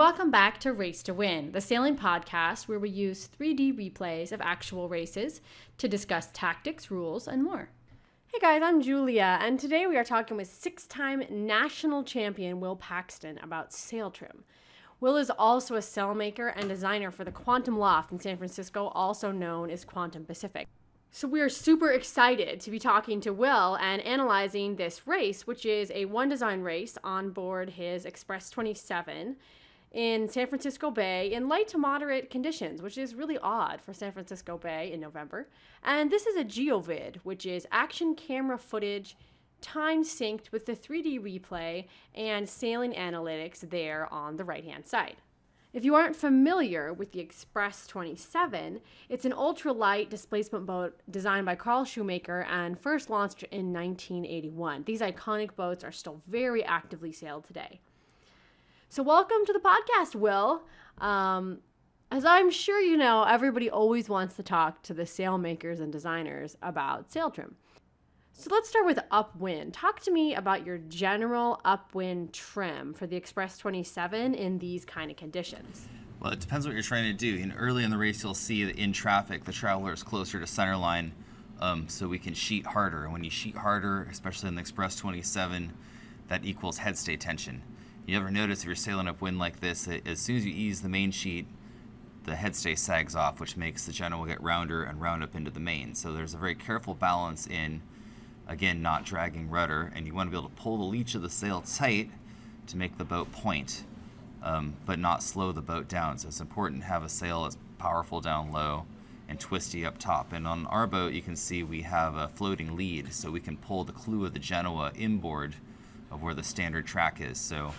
Welcome back to Race to Win, the sailing podcast where we use 3D replays of actual races to discuss tactics, rules, and more. Hey guys, I'm Julia, and today we are talking with six-time national champion Will Paxton about sail trim. Will is also a sailmaker and designer for the Quantum Loft in San Francisco, also known as Quantum Pacific. So we are super excited to be talking to Will and analyzing this race, which is a one design race on board his Express 27 in San Francisco Bay in light to moderate conditions, which is really odd for San Francisco Bay in November. And this is a Geovid, which is action camera footage time synced with the 3D replay and sailing analytics there on the right-hand side. If you aren't familiar with the Express 27, it's an ultralight displacement boat designed by Carl Shoemaker and first launched in 1981. These iconic boats are still very actively sailed today. So welcome to the podcast, Will. As I'm sure you know, everybody always wants to talk to the sailmakers and designers about sail trim. So let's start with upwind. Talk to me about your general upwind trim for the Express 27 in these kind of conditions. Well, it depends what you're trying to do. Early in the race, you'll see that in traffic, the traveler is closer to centerline, so we can sheet harder. And when you sheet harder, especially in the Express 27, that equals headstay tension. You ever notice if you're sailing upwind like this, as soon as you ease the main sheet, the headstay sags off, which makes the general get rounder and round up into the main. So there's a very careful balance in, again, not dragging rudder, and you want to be able to pull the leech of the sail tight to make the boat point, but not slow the boat down. So it's important to have a sail that's powerful down low and twisty up top. And on our boat, you can see we have a floating lead, so we can pull the clew of the Genoa inboard of where the standard track is. So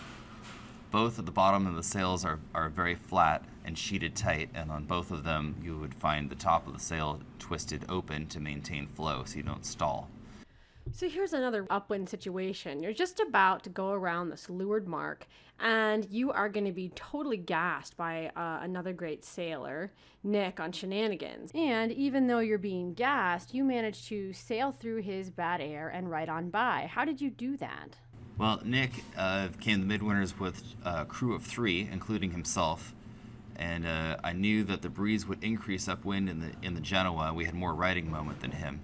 both at the bottom of the sails are very flat and sheeted tight, and on both of them, you would find the top of the sail twisted open to maintain flow so you don't stall. So here's another upwind situation. You're just about to go around this leeward mark, and you are going to be totally gassed by another great sailor, Nick, on shenanigans. And even though you're being gassed, you managed to sail through his bad air and right on by. How did you do that? Well, Nick came the midwinters with a crew of 3, including himself, and I knew that the breeze would increase upwind in the Genoa. We had more riding moment than him.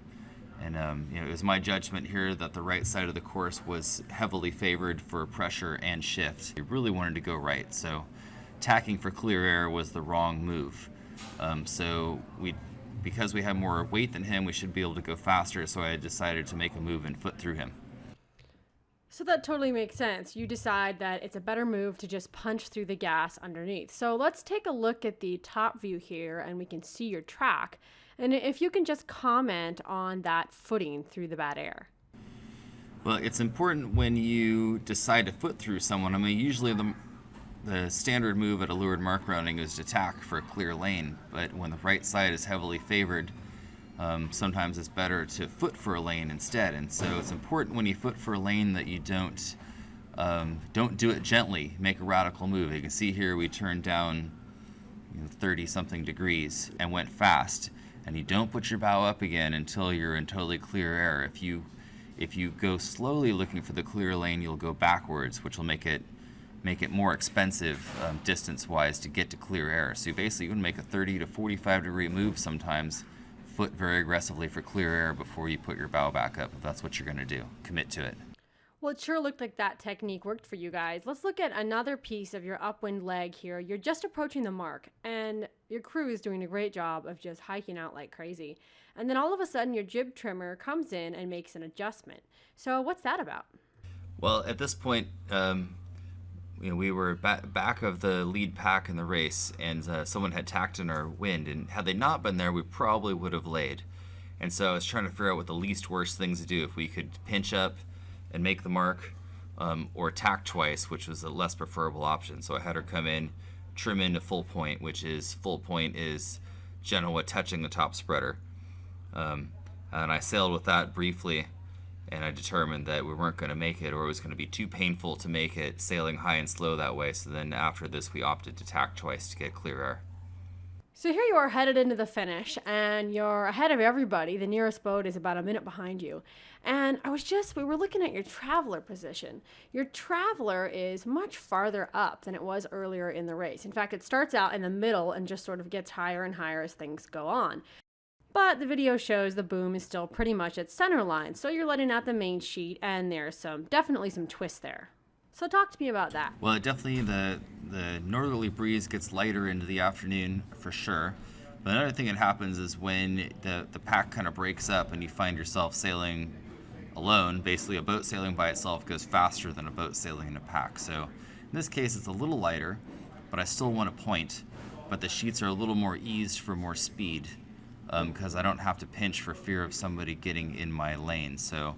And it was my judgment here that the right side of the course was heavily favored for pressure and shift. We really wanted to go right, so tacking for clear air was the wrong move. Because we had more weight than him, we should be able to go faster, so I decided to make a move and foot through him. So that totally makes sense. You decide that it's a better move to just punch through the gas underneath. So let's take a look at the top view here, and we can see your track. And if you can just comment on that footing through the bad air. Well, it's important when you decide to foot through someone. I mean, usually the standard move at a leeward mark rounding is to tack for a clear lane, but when the right side is heavily favored, sometimes it's better to foot for a lane instead. And so it's important when you foot for a lane that you don't do it gently, make a radical move. You can see here we turned down 30-something degrees and went fast. And you don't put your bow up again until you're in totally clear air. If you go slowly looking for the clear lane, you'll go backwards, which will make it more expensive distance-wise to get to clear air. So you basically want to make a 30 to 45 degree move sometimes, foot very aggressively for clear air before you put your bow back up, if that's what you're going to do. Commit to it. Well, it sure looked like that technique worked for you guys. Let's look at another piece of your upwind leg here. You're just approaching the mark, and your crew is doing a great job of just hiking out like crazy. And then all of a sudden, your jib trimmer comes in and makes an adjustment. So what's that about? Well, at this point, we were back of the lead pack in the race, and someone had tacked in our wind. And had they not been there, we probably would have laid. And so I was trying to figure out what the least worst things to do. If we could pinch up and make the mark, or tack twice, which was a less preferable option. So I had her come in, trim into full point, which is full point is Genoa touching the top spreader. And I sailed with that briefly, and I determined that we weren't going to make it, or it was going to be too painful to make it sailing high and slow that way. So then after this, we opted to tack twice to get clear air. So here you are headed into the finish, and you're ahead of everybody. The nearest boat is about a minute behind you. And we were looking at your traveler position. Your traveler is much farther up than it was earlier in the race. In fact, it starts out in the middle and just sort of gets higher and higher as things go on. But the video shows the boom is still pretty much at center line, so you're letting out the main sheet, and there's definitely some twist there. So talk to me about that. Well, definitely the northerly breeze gets lighter into the afternoon for sure. But another thing that happens is when the pack kind of breaks up and you find yourself sailing alone, basically a boat sailing by itself goes faster than a boat sailing in a pack. So in this case, it's a little lighter, but I still want to point. But the sheets are a little more eased for more speed because I don't have to pinch for fear of somebody getting in my lane. So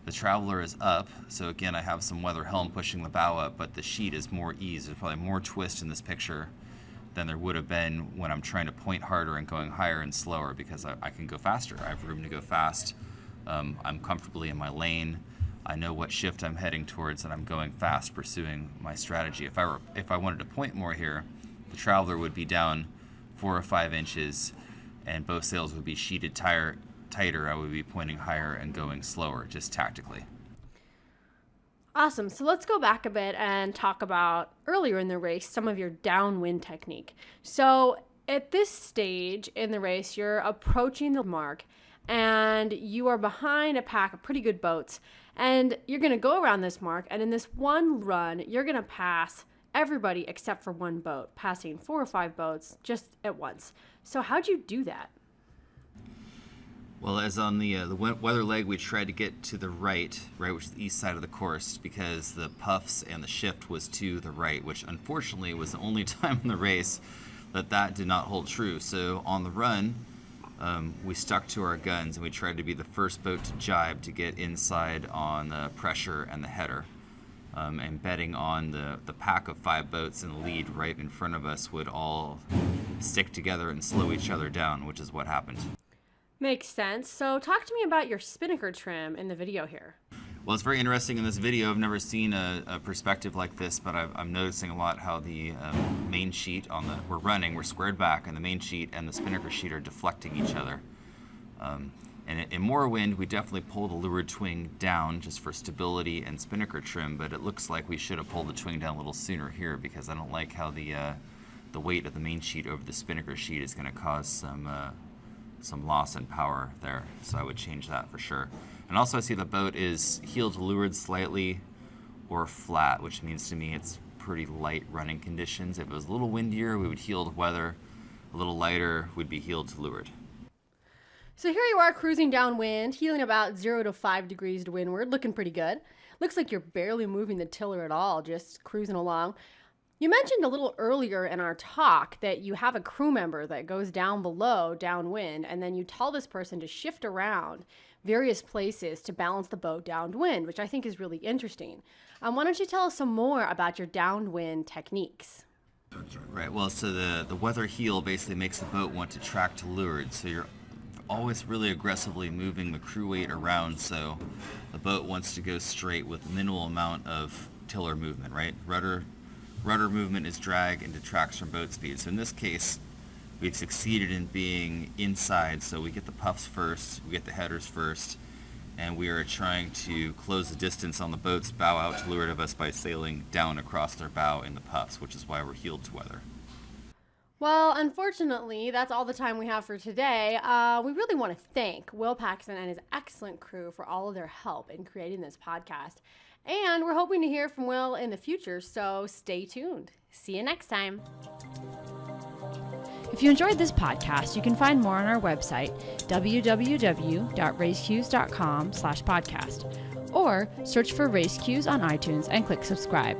the traveler is up, so again I have some weather helm pushing the bow up, but the sheet is more eased. There's probably more twist in this picture than there would have been when I'm trying to point harder and going higher and slower, because I can go faster. I have room to go fast. I'm comfortably in my lane. I know what shift I'm heading towards, and I'm going fast pursuing my strategy. If I wanted to point more here, the traveler would be down 4 or 5 inches and both sails would be sheeted tighter. I would be pointing higher and going slower, just tactically. Awesome. So let's go back a bit and talk about earlier in the race, some of your downwind technique. So at this stage in the race, you're approaching the mark and you are behind a pack of pretty good boats, and you're going to go around this mark, and in this one run, you're going to pass everybody except for one boat, passing 4 or 5 boats just at once. So how'd you do that? Well, as on the weather leg, we tried to get to the right, which is the east side of the course, because the puffs and the shift was to the right, which unfortunately was the only time in the race that did not hold true. So on the run, we stuck to our guns and we tried to be the first boat to jibe to get inside on the pressure and the header. And betting on the pack of 5 boats in the lead right in front of us would all stick together and slow each other down, which is what happened. Makes sense. So talk to me about your spinnaker trim in the video here. Well, it's very interesting in this video. I've never seen a perspective like this, but I'm noticing a lot how the main sheet we're squared back, and the main sheet and the spinnaker sheet are deflecting each other. And in more wind, we definitely pull the leeward twing down just for stability and spinnaker trim, but it looks like we should have pulled the twing down a little sooner here, because I don't like how the weight of the main sheet over the spinnaker sheet is going to cause some loss in power there, so I would change that for sure. And also I see the boat is heel to leeward slightly or flat, which means to me it's pretty light running conditions. If it was a little windier, we would heel to weather. A little lighter, we'd be heel to leeward. So here you are cruising downwind, heeling about 0 to 5 degrees to windward, looking pretty good. Looks like you're barely moving the tiller at all, just cruising along. You mentioned a little earlier in our talk that you have a crew member that goes down below downwind, and then you tell this person to shift around various places to balance the boat downwind, which I think is really interesting. Why don't you tell us some more about your downwind techniques? Right, well, so the weather heel basically makes the boat want to track to leeward, so you're always really aggressively moving the crew weight around, so the boat wants to go straight with minimal amount of tiller movement, right? Rudder movement is drag and detracts from boat speed. So in this case, we've succeeded in being inside, so we get the puffs first, we get the headers first, and we are trying to close the distance on the boat's bow out to leeward of us by sailing down across their bow in the puffs, which is why we're heeled to weather. Well, unfortunately, that's all the time we have for today. We really want to thank Will Paxton and his excellent crew for all of their help in creating this podcast. And we're hoping to hear from Will in the future, so stay tuned. See you next time. If you enjoyed this podcast, you can find more on our website, www.raceQs.com/podcast, or search for RaceQs on iTunes and click subscribe.